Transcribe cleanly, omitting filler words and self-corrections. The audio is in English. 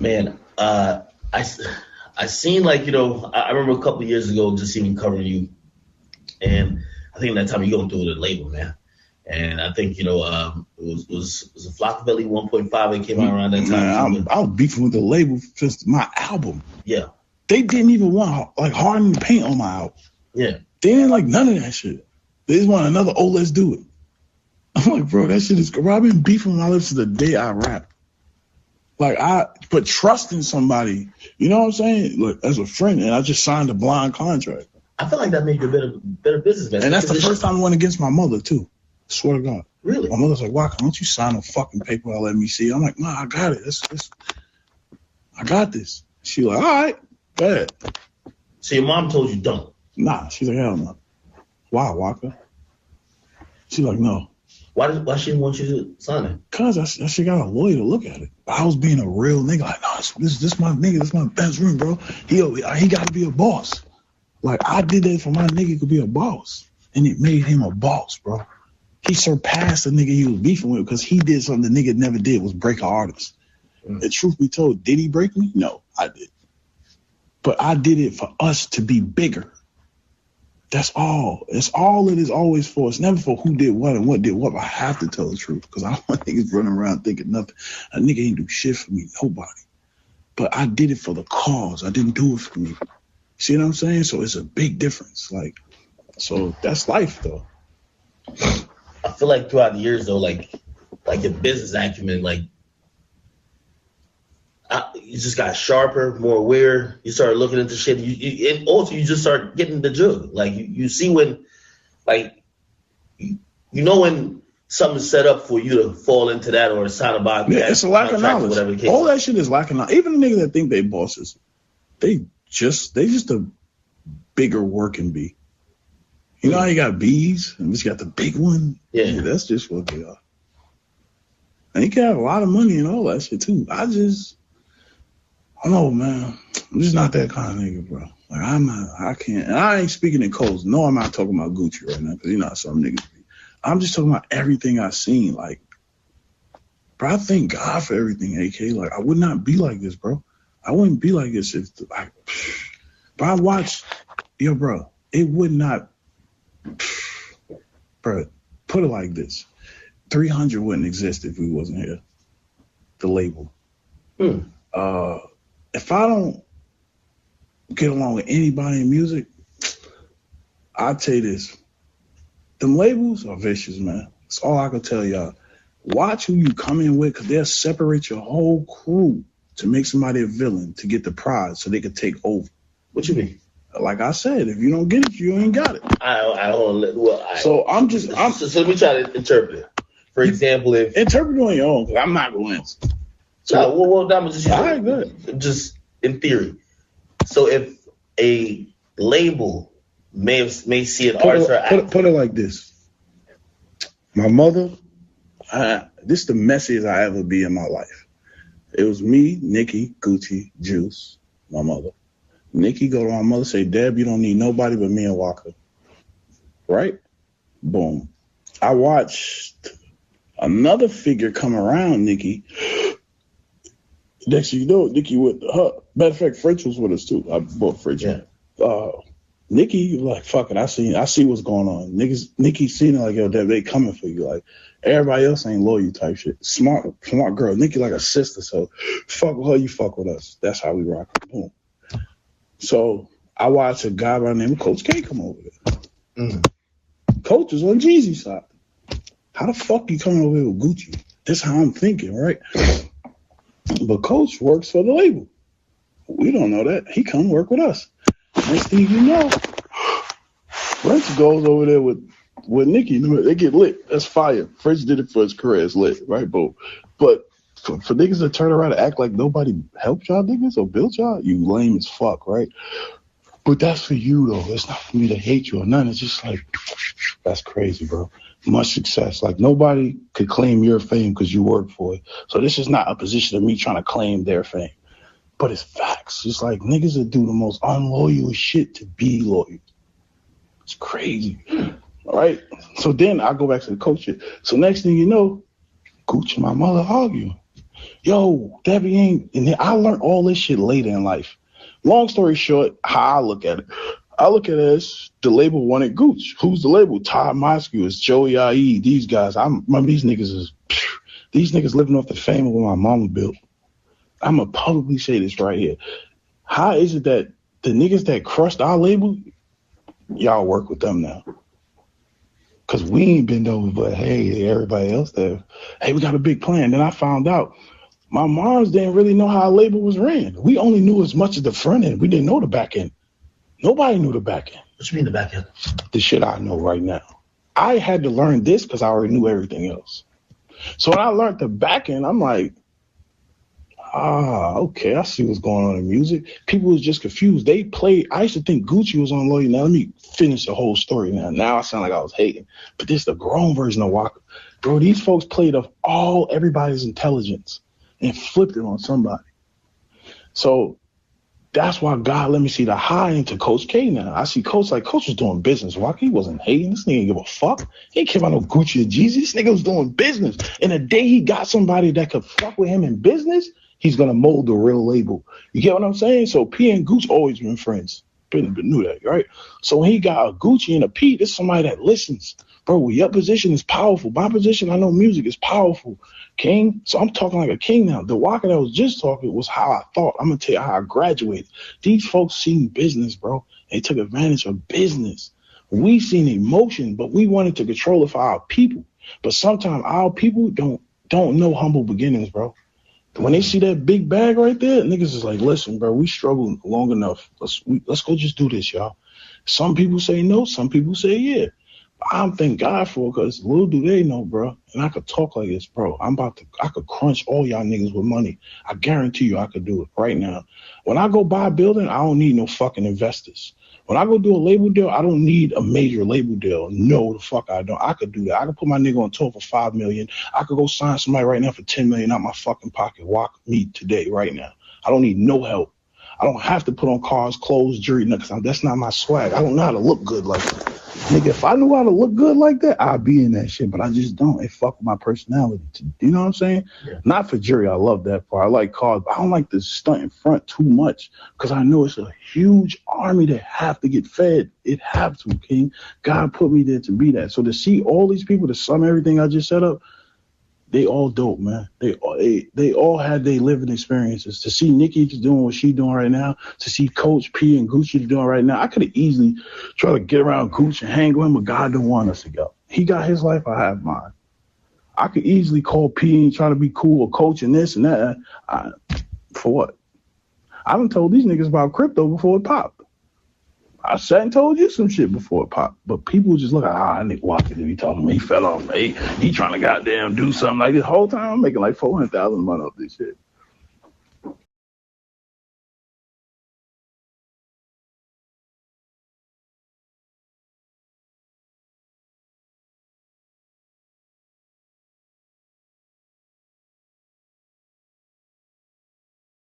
Man, I seen like I remember a couple of years ago just even covering you, and I think that time you going through the label, man. And I think it was a Flockabilly 1.5 that came out around that time. Man, I was beefing with the label since my album. Yeah, they didn't even want like harden the paint on my album. Yeah, they didn't like none of that shit. They just want another let's do it. I'm like, bro, that shit is. Bro, I've been beefing with my lips since the day I rap. But trusting somebody, you know what I'm saying? Look, as a friend, and I just signed a blind contract. I feel like that made you a better businessman. And that's the first time I went against my mother too. I swear to God. Really? My mother's like, Waka, don't you sign a fucking paper and let me see? I'm like, nah, I got it. I got this. She like, all right, go ahead. So your mom told you don't? Nah, she's like, hell no. Why, Waka? She's like, no. Why she didn't want you to sign it? Cause she got a lawyer to look at it. I was being a real nigga. Like, no, this my nigga. This my best friend, bro. He got to be a boss. Like, I did that for my nigga to be a boss, and it made him a boss, bro. He surpassed the nigga he was beefing with because he did something the nigga never did, was break an artist. The truth be told, did he break me? No, I did. But I did it for us to be bigger. That's all. It's all it is always for. It's never for who did what and what did what. I have to tell the truth because I don't want niggas running around thinking nothing. A nigga ain't do shit for me, nobody. But I did it for the cause. I didn't do it for me. See what I'm saying? So it's a big difference. Like, so that's life, though. I feel like throughout the years, though, like your business acumen, like you just got sharper, more aware. You started looking into shit. And also you just start getting the jug. Like you see when, like, when something's set up for you to fall into that or sign a buy. Yeah, it's a lack of knowledge. Whatever the case all that shit is lacking knowledge. Even the niggas that think they bosses, they just a bigger working bee. You know how you got bees and just got the big one? Yeah, that's just what they are. And you can have a lot of money and all that shit too. I don't know, man. I'm just not that kind of nigga, bro. Like, I can't. And I ain't speaking in codes. No, I'm not talking about Gucci right now because you know how some niggas be. I'm just talking about everything I've seen. Like, bro, I thank God for everything, AK. Like, I would not be like this, bro. I wouldn't be like this if, like, but I watched, bro, it would not, bro, put it like this. 300 wouldn't exist if we wasn't here. The label. If I don't get along with anybody in music, I'll tell you this. Them labels are vicious, man. That's all I can tell y'all. Watch who you come in with because they'll separate your whole crew to make somebody a villain to get the prize so they can take over. What you mean? Like I said, if you don't get it, you ain't got it. So let me try to interpret it. For example, if interpret on your own, because I'm not going to answer. So, that was just just in theory. So if a label may see an artist put it like this. My mother, this is the messiest I ever be in my life. It was me, Nicki, Gucci, Juice, my mother. Nicki go to my mother, say, Deb, you don't need nobody but me and Waka. Right? Boom. I watched another figure come around Nicki. Next thing you know, Nicki with her. Matter of fact, French was with us too. I bought French. Yeah. Nicki like, fuck it. I see what's going on. Nicki seen it like, yo, Deb, they coming for you. Like, everybody else ain't loyal type shit. Smart girl. Nicki like a sister, so fuck with her, you fuck with us. That's how we rock. Boom. So I watched a guy by the name of Coach K come over there. Coach is on Jeezy's side. How the fuck you coming over here with Gucci? That's how I'm thinking, right? But Coach works for the label. We don't know that. He come work with us. Next thing you know, French goes over there with Nicki. They get lit. That's fire. French did it for his career. It's lit, right, bro? But for niggas to turn around and act like nobody helped y'all niggas or built y'all, you lame as fuck, right? But that's for you, though. It's not for me to hate you or nothing. It's just like, that's crazy, bro. Much success. Like, nobody could claim your fame because you work for it. So this is not a position of me trying to claim their fame. But it's facts. It's like niggas that do the most unloyal shit to be loyal. It's crazy. All right? So then I go back to the coach shit. So next thing you know, Gucci and my mother arguing. Yo, Debbie ain't. And then I learned all this shit later in life. Long story short, how I look at it. I look at it as the label wanted Gooch. Who's the label? Todd Moscow, Joey IE, these guys. I remember these niggas living off the fame of what my mama built. I'm going to publicly say this right here. How is it that the niggas that crushed our label, y'all work with them now? Because we ain't been over, but hey, everybody else there, hey, we got a big plan. Then I found out my moms didn't really know how our label was ran. We only knew as much as the front end. We didn't know the back end. Nobody knew the back end. What you mean the back end? The shit I know right now. I had to learn this because I already knew everything else. So when I learned the back end, I'm like, okay, I see what's going on in music. People was just confused. They played, I used to think Gucci was on Lawyer. Now let me finish the whole story now. Now I sound like I was hating. But this is the grown version of Waka. Bro, these folks played of everybody's intelligence and flipped it on somebody. So that's why God let me see the high into Coach K now. I see Coach was doing business. Waka, he wasn't hating. This nigga didn't give a fuck. He didn't care about no Gucci or Jeezy. This nigga was doing business. And the day he got somebody that could fuck with him in business, he's going to mold the real label. You get what I'm saying? So P and Gucci always been friends. Been knew that, right? So when he got a Gucci and a P, this is somebody that listens. Bro, your position is powerful. My position, I know music is powerful. King. So I'm talking like a king now. The Waka that was just talking was how I thought. I'm going to tell you how I graduated. These folks seen business, bro. They took advantage of business. We seen emotion, but we wanted to control it for our people. But sometimes our people don't know humble beginnings, bro. When they see that big bag right there, niggas is like, listen, bro, we struggled long enough. Let's go just do this, y'all. Some people say no, some people say yeah. I thank God for it because little do they know, bro. And I could talk like this, bro. I could crunch all y'all niggas with money. I guarantee you I could do it right now. When I go buy a building, I don't need no fucking investors. When I go do a label deal, I don't need a major label deal. No, the fuck I don't. I could do that. I could put my nigga on tour for $5 million. I could go sign somebody right now for $10 million out my fucking pocket. Walk me today, right now. I don't need no help. I don't have to put on cars, clothes, jewelry, because that's not my swag. I don't know how to look good like that. Nigga, if I knew how to look good like that, I'd be in that shit, but I just don't. It fuck with my personality. You know what I'm saying? Yeah. Not for jury. I love that part. I like cars, but I don't like the stunt in front too much because I know it's a huge army that have to get fed. It have to, King. God put me there to be that. So to see all these people, to sum everything I just set up, they all dope, man. They all had their living experiences. To see Nicki doing what she doing right now, to see Coach P and Gucci doing right now, I could have easily tried to get around Gucci and hang with him, but God didn't want us to go. He got his life, I have mine. I could easily call P and try to be cool with Coach and this and that. For what? I done told these niggas about crypto before it popped. I sat and told you some shit before it popped, but people just look at Nick Walker, he talking to me, he fell off, he trying to goddamn do something like this. Whole time I'm making like $400,000 a month off this shit.